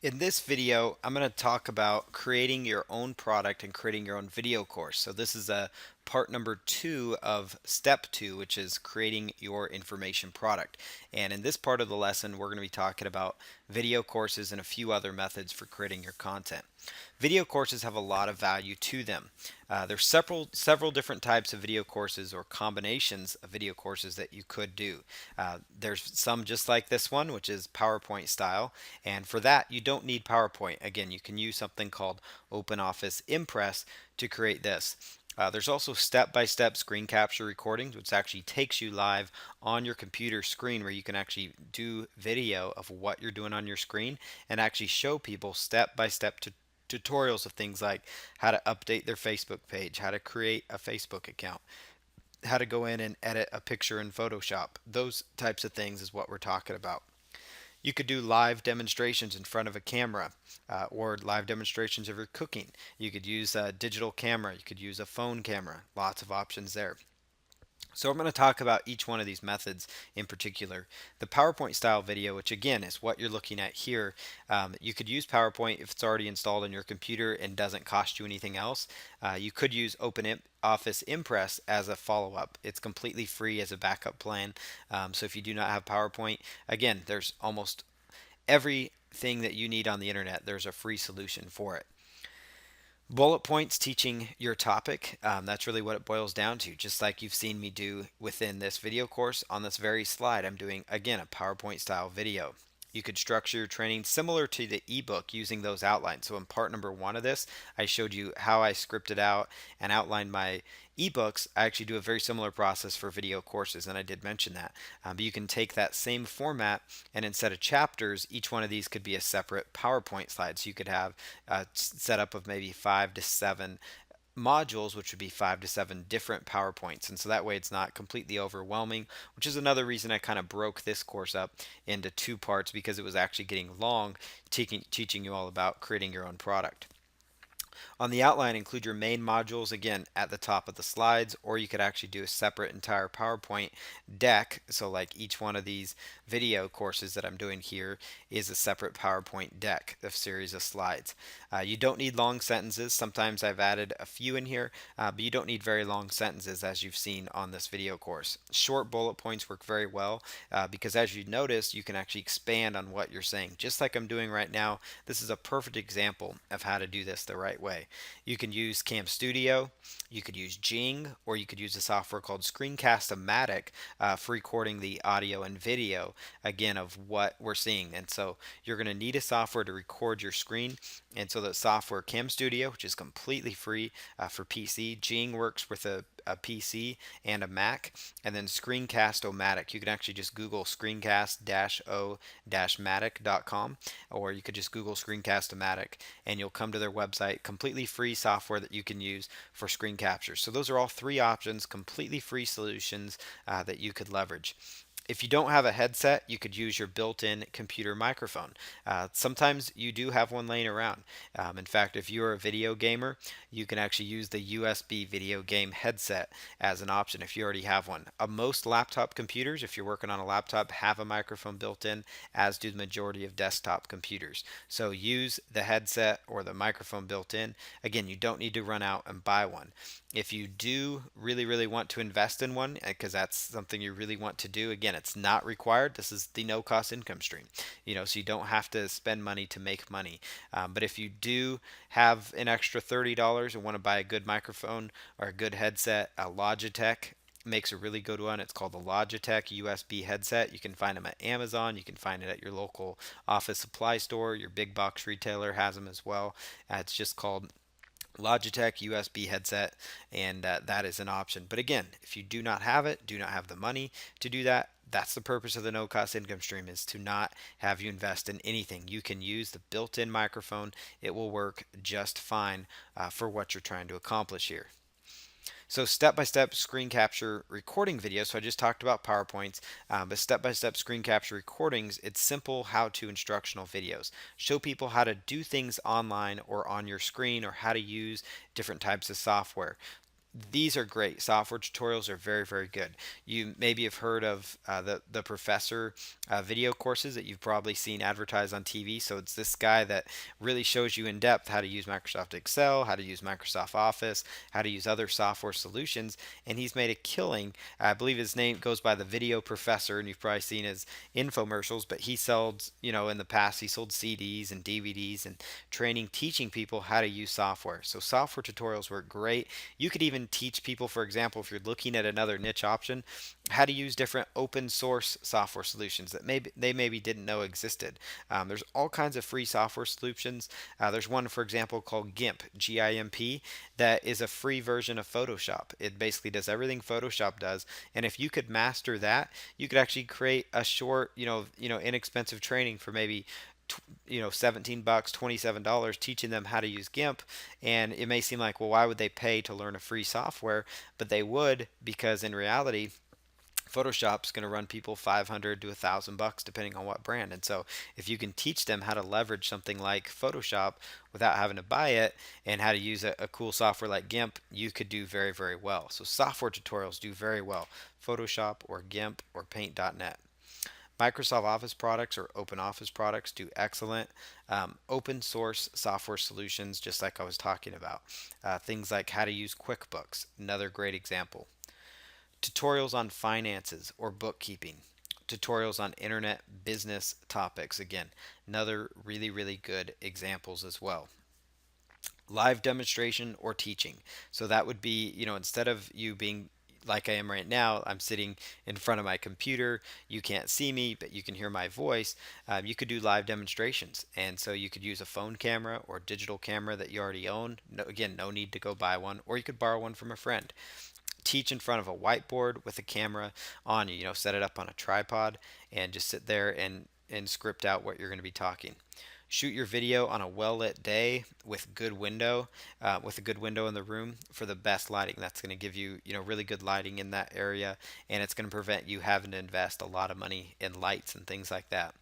In this video, I'm going to talk about creating your own product and creating your own video course. So this is a part number 2 of step 2, which is creating your information product. And in this part of the lesson, we're going to be talking about video courses and a few other methods for creating your content. Video courses have a lot of value to them. There's several different types of video courses or combinations of video courses that you could do. There's some just like this one, which is PowerPoint style, and for that you don't need PowerPoint. Again, you can use something called OpenOffice Impress to create this. There's also step-by-step screen capture recordings, which actually takes you live on your computer screen where you can actually do video of what you're doing on your screen and actually show people step-by-step tutorials of things like how to update their Facebook page, how to create a Facebook account, how to go in and edit a picture in Photoshop. Those types of things is what we're talking about. You could do live demonstrations in front of a camera or live demonstrations of your cooking. You could use a digital camera. You could use a phone camera. Lots of options there. So I'm going to talk about each one of these methods in particular. The PowerPoint style video, which again is what you're looking at here, you could use PowerPoint if it's already installed on your computer and doesn't cost you anything else. You could use OpenOffice Impress as a follow-up. It's completely free as a backup plan. So if you do not have PowerPoint, again, there's almost everything that you need on the internet. There's a free solution for it. Bullet points teaching your topic. That's really what it boils down to. Just like you've seen me do within this video course, on this very slide, I'm doing, again, a PowerPoint style video. You could structure your training similar to the ebook using those outlines. So in part number 1 of this, I showed you how I scripted out and outlined my ebooks. I actually do a very similar process for video courses, and I did mention that. But you can take that same format, and instead of chapters, each one of these could be a separate PowerPoint slide. So you could have a setup of maybe 5 to 7 modules, which would be 5 to 7 different PowerPoints. And so that way it's not completely overwhelming, which is another reason I kind of broke this course up into 2 parts, because it was actually getting long, teaching you all about creating your own product. On the outline, include your main modules again at the top of the slides, or you could actually do a separate entire PowerPoint deck. So like each one of these video courses that I'm doing here is a separate PowerPoint deck, a series of slides. You don't need long sentences. Sometimes I've added a few in here, but you don't need very long sentences as you've seen on this video course. Short bullet points work very well because as you noticed, you can actually expand on what you're saying. Just like I'm doing right now, this is a perfect example of how to do this the right way. You can use Cam Studio, you could use Jing, or you could use a software called Screencast-O-Matic for recording the audio and video, again, of what we're seeing. And so you're going to need a software to record your screen. And so the software Cam Studio, which is completely free for PC, Jing works with a PC and a Mac, and then Screencast-O-Matic. You can actually just Google screencast-o-matic.com, or you could just Google Screencast-O-Matic, and you'll come to their website. Completely free software that you can use for screen capture. So those are all 3 options, completely free solutions that you could leverage. If you don't have a headset, you could use your built-in computer microphone. Sometimes you do have one laying around. In fact, if you're a video gamer, you can actually use the USB video game headset as an option if you already have one. Most laptop computers, if you're working on a laptop, have a microphone built in, as do the majority of desktop computers. So use the headset or the microphone built in. Again, you don't need to run out and buy one. If you do really want to invest in one, because that's something you really want to do, again, it's not required. This is the no cost income stream, so you don't have to spend money to make money. But if you do have an extra $30 and want to buy a good microphone or a good headset, a Logitech makes a really good one. It's called the Logitech USB headset. You can find them at Amazon. You can find it at your local office supply store. Your big box retailer has them as well. It's just called Logitech USB headset, and that is an option. But again, if you do not have it, do not have the money to do that, that's the purpose of the no cost income stream, is to not have you invest in anything. You can use the built-in microphone. It will work just fine for what you're trying to accomplish here. So step-by-step screen capture recording videos. So I just talked about PowerPoints, but step-by-step screen capture recordings, it's simple how-to instructional videos. Show people how to do things online or on your screen, or how to use different types of software. These are great. Software tutorials are very, very good. You maybe have heard of the professor video courses that you've probably seen advertised on TV. So it's this guy that really shows you in depth how to use Microsoft Excel, how to use Microsoft Office, how to use other software solutions, and he's made a killing. I believe his name goes by the Video Professor, and you've probably seen his infomercials. But he sold, in the past, he sold CDs and DVDs and training, teaching people how to use software. So software tutorials work great. You could even teach people, for example, if you're looking at another niche option, how to use different open source software solutions that maybe didn't know existed. There's all kinds of free software solutions. There's one, for example, called GIMP, G-I-M-P, that is a free version of Photoshop. It basically does everything Photoshop does, and if you could master that, you could actually create a short, inexpensive training for maybe 17 bucks, $27, teaching them how to use GIMP. And it may seem like, well, why would they pay to learn a free software? But they would, because in reality, Photoshop's going to run people 500 to 1,000 bucks depending on what brand. And so if you can teach them how to leverage something like Photoshop without having to buy it, and how to use a cool software like GIMP, you could do very, very well. So software tutorials do very well. Photoshop or GIMP or Paint.net. Microsoft Office products or Open Office products do excellent. Open source software solutions, just like I was talking about. Things like how to use QuickBooks, another great example. Tutorials on finances or bookkeeping. Tutorials on internet business topics, again, another really, really good examples as well. Live demonstration or teaching. So that would be, instead of you being like I am right now, I'm sitting in front of my computer. You can't see me, but you can hear my voice. You could do live demonstrations. And so you could use a phone camera or digital camera that you already own. No, again, no need to go buy one, or you could borrow one from a friend. Teach in front of a whiteboard with a camera on you, set it up on a tripod and just sit there and script out what you're going to be talking. Shoot your video on a well-lit day with a good window in the room for the best lighting. That's going to give you, really good lighting in that area, and it's going to prevent you having to invest a lot of money in lights and things like that.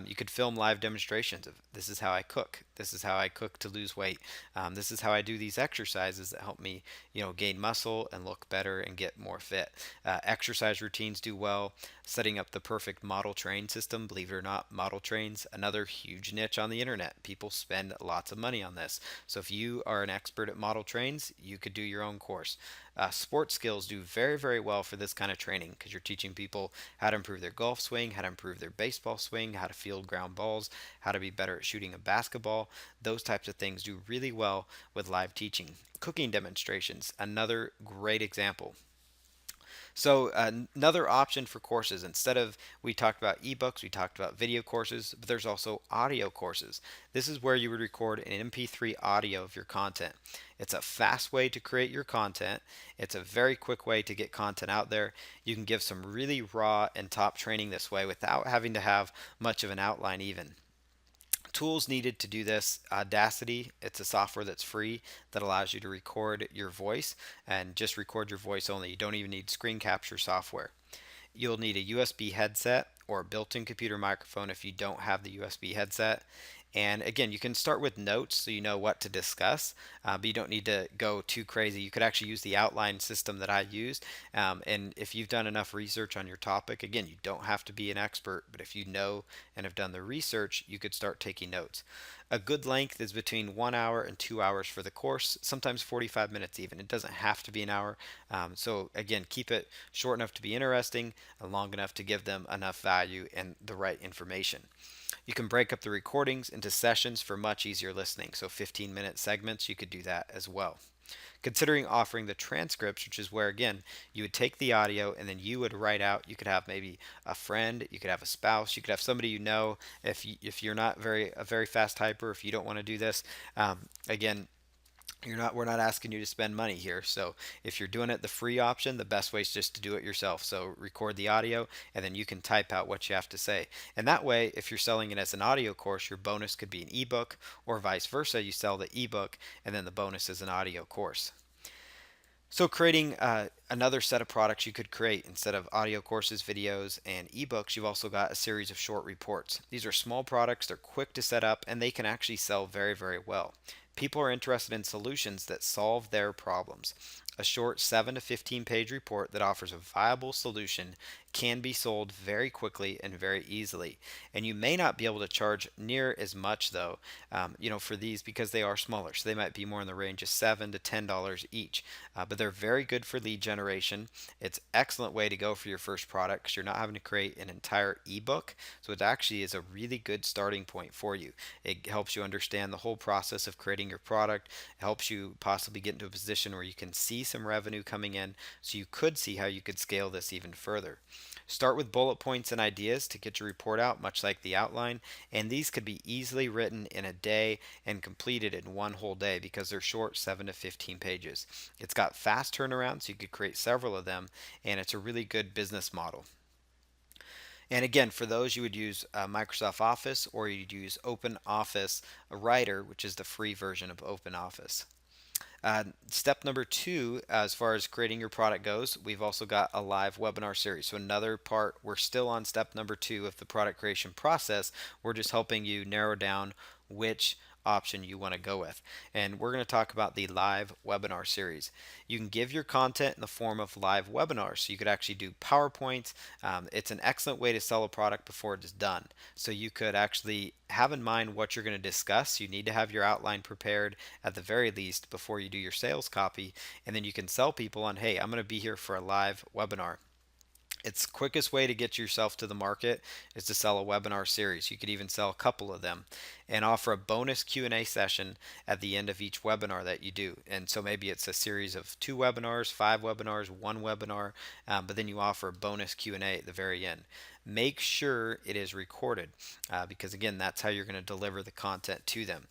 You could film live demonstrations of this is how I cook. This is how I cook to lose weight. This is how I do these exercises that help me, gain muscle and look better and get more fit. Exercise routines do well. Setting up the perfect model train system. Believe it or not, model trains, another huge niche on the internet. People spend lots of money on this. So if you are an expert at model trains, you could do your own course. Sports skills do very, very well for this kind of training because you're teaching people how to improve their golf swing, how to improve their baseball swing, how to field ground balls, how to be better at shooting a basketball. Those types of things do really well with live teaching. Cooking demonstrations, another great example. So another option for courses, instead of, we talked about ebooks, we talked about video courses, but there's also audio courses. This is where you would record an MP3 audio of your content. It's a fast way to create your content. It's a very quick way to get content out there. You can give some really raw and top training this way without having to have much of an outline even. Tools needed to do this: Audacity. It's a software that's free that allows you to record your voice, and just record your voice only. You don't even need screen capture software. You'll need a USB headset or a built-in computer microphone if you don't have the USB headset. And again, you can start with notes so you know what to discuss, but you don't need to go too crazy. You could actually use the outline system that I used. And if you've done enough research on your topic, again, you don't have to be an expert, but if you know and have done the research, you could start taking notes. A good length is between 1 hour and 2 hours for the course, sometimes 45 minutes even. It doesn't have to be an hour. So again, keep it short enough to be interesting and long enough to give them enough value and the right information. You can break up the recordings into sessions for much easier listening. So 15-minute segments, you could do that as well. Considering offering the transcripts, which is where, again, you would take the audio and then you would write out. You could have maybe a friend, you could have a spouse, you could have somebody if you're not a very fast typer, if you don't want to do this. Again, we're not asking you to spend money here. So if you're doing it the free option, the best way is just to do it yourself. So record the audio and then you can type out what you have to say. And that way, if you're selling it as an audio course, your bonus could be an ebook, or vice versa. You sell the ebook and then the bonus is an audio course. So creating another set of products you could create: instead of audio courses, videos, and ebooks, you've also got a series of short reports. These are small products, they're quick to set up, and they can actually sell very, very well. People are interested in solutions that solve their problems. A short 7 to 15 page report that offers a viable solution can be sold very quickly and very easily. And you may not be able to charge near as much though, for these because they are smaller. So they might be more in the range of $7 to $10 each. But they're very good for lead generation. It's an excellent way to go for your first product because you're not having to create an entire ebook. So it actually is a really good starting point for you. It helps you understand the whole process of creating your product. It helps you possibly get into a position where you can see some revenue coming in so you could see how you could scale this even further. Start with bullet points and ideas to get your report out, much like the outline, and these could be easily written in a day and completed in one whole day because they're short 7 to 15 pages. It's got fast turnaround, so you could create several of them, and it's a really good business model. And again, for those, you would use Microsoft Office or you'd use Open Office Writer, which is the free version of Open Office. Step number two, as far as creating your product goes, we've also got a live webinar series. So another part, we're still on step number two of the product creation process. We're just helping you narrow down which option you want to go with. And we're going to talk about the live webinar series. You can give your content in the form of live webinars. So you could actually do PowerPoints. It's an excellent way to sell a product before it is done. So you could actually have in mind what you're going to discuss. You need to have your outline prepared at the very least before you do your sales copy. And then you can sell people on, hey, I'm going to be here for a live webinar. It's the quickest way to get yourself to the market is to sell a webinar series. You could even sell a couple of them and offer a bonus Q&A session at the end of each webinar that you do. And so maybe it's a series of 2 webinars, 5 webinars, 1 webinar, but then you offer a bonus Q&A at the very end. Make sure it is recorded because again, that's how you're going to deliver the content to them.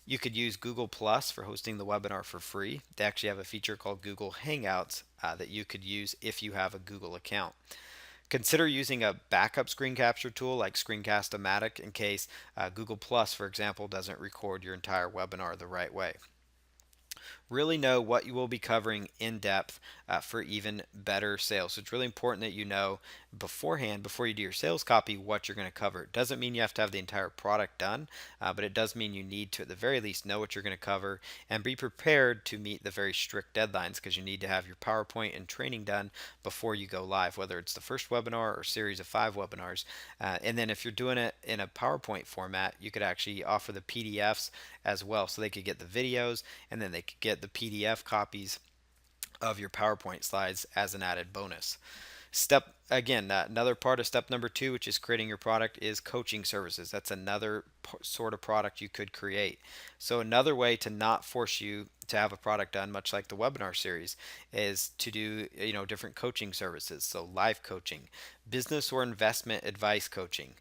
You could use Google Plus for hosting the webinar for free. They actually have a feature called Google Hangouts that you could use if you have a Google account. Consider using a backup screen capture tool like Screencast-O-Matic in case Google Plus, for example, doesn't record your entire webinar the right way. Really know what you will be covering in depth for even better sales. So it's really important that you know beforehand, before you do your sales copy, what you're going to cover. It doesn't mean you have to have the entire product done, but it does mean you need to, at the very least, know what you're going to cover and be prepared to meet the very strict deadlines because you need to have your PowerPoint and training done before you go live, whether it's the first webinar or series of 5 webinars. And then if you're doing it in a PowerPoint format, you could actually offer the PDFs as well, so they could get the videos and then they could get the PDF copies of your PowerPoint slides as an added bonus. Another part of step number 2, which is creating your product, is coaching services. That's another sort of product you could create. So another way to not force you to have a product done, much like the webinar series, is to do different coaching services. So life coaching, business or investment advice coaching,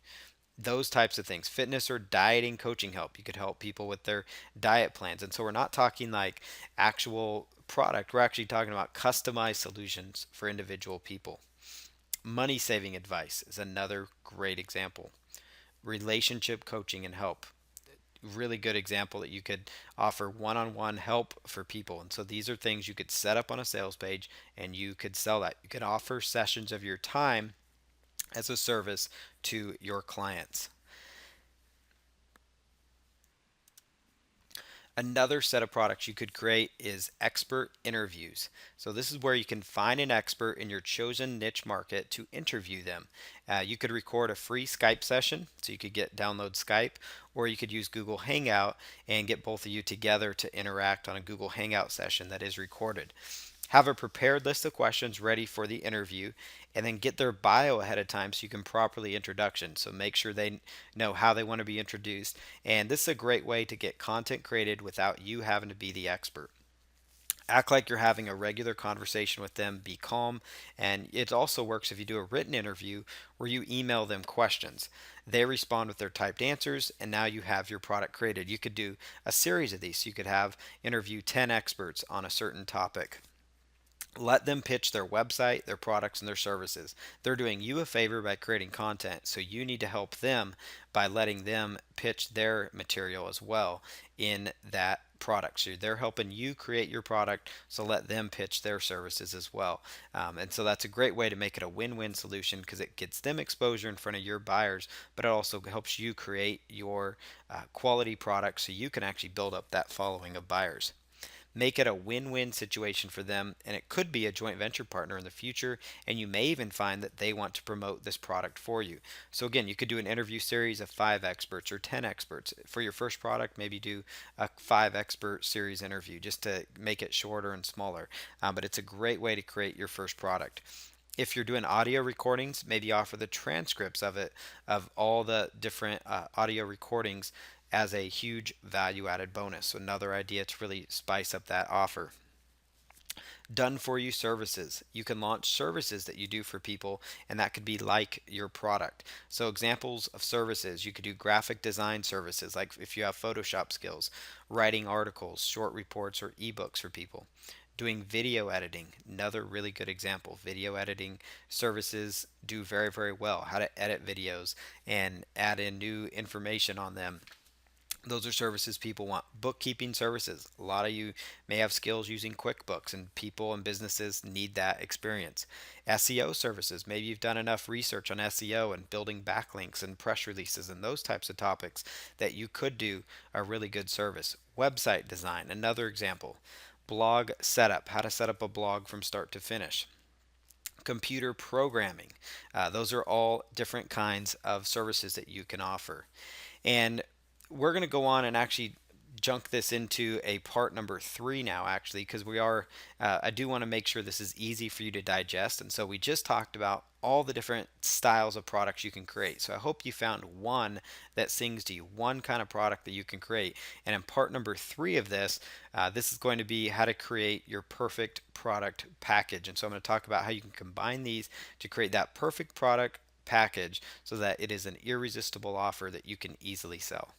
those types of things, fitness or dieting coaching help. You could help people with their diet plans. And so we're not talking like actual product, we're actually talking about customized solutions for individual people. Money saving advice is another great example. Relationship coaching and help, really good example that you could offer one-on-one help for people. And so these are things you could set up on a sales page and you could sell that. You could offer sessions of your time as a service to your clients. Another set of products you could create is expert interviews. So this is where you can find an expert in your chosen niche market to interview them. You could record a free Skype session, so you could download Skype, or you could use Google Hangout and get both of you together to interact on a Google Hangout session that is recorded. Have a prepared list of questions ready for the interview and then get their bio ahead of time so you can properly introduction. So make sure they know how they want to be introduced. And this is a great way to get content created without you having to be the expert. Act like you're having a regular conversation with them. Be calm. And it also works if you do a written interview where you email them questions. They respond with their typed answers, and now you have your product created. You could do a series of these. So you could have interview 10 experts on a certain topic. Let them pitch their website, their products, and their services. They're doing you a favor by creating content, so you need to help them by letting them pitch their material as well in that product. So they're helping you create your product, so let them pitch their services as well. And so that's a great way to make it a win-win solution because it gets them exposure in front of your buyers, but it also helps you create your quality product so you can actually build up that following of buyers. Make it a win-win situation for them, and it could be a joint venture partner in the future, and you may even find that they want to promote this product for you. So again, you could do an interview series of 5 experts or 10 experts. For your first product, maybe do a 5 expert series interview just to make it shorter and smaller. But it's a great way to create your first product. If you're doing audio recordings, maybe offer the transcripts of it, of all the different audio recordings as a huge value added bonus. So another idea to really spice up that offer. Done for you services. You can launch services that you do for people, and that could be like your product. So, examples of services, you could do graphic design services, like if you have Photoshop skills, writing articles, short reports, or ebooks for people. Doing video editing, another really good example. Video editing services do very, very well. How to edit videos and add in new information on them. Those are services people want. Bookkeeping services. A lot of you may have skills using QuickBooks, and people and businesses need that experience. SEO services. Maybe you've done enough research on SEO and building backlinks and press releases and those types of topics that you could do a really good service. Website design. Another example. Blog setup. How to set up a blog from start to finish. Computer programming. Those are all different kinds of services that you can offer. And we're going to go on and actually junk this into a part number 3 now, actually, because I do want to make sure this is easy for you to digest. And so we just talked about all the different styles of products you can create. So I hope you found one that sings to you, one kind of product that you can create. And in part number 3 of this, this is going to be how to create your perfect product package. And so I'm going to talk about how you can combine these to create that perfect product package so that it is an irresistible offer that you can easily sell.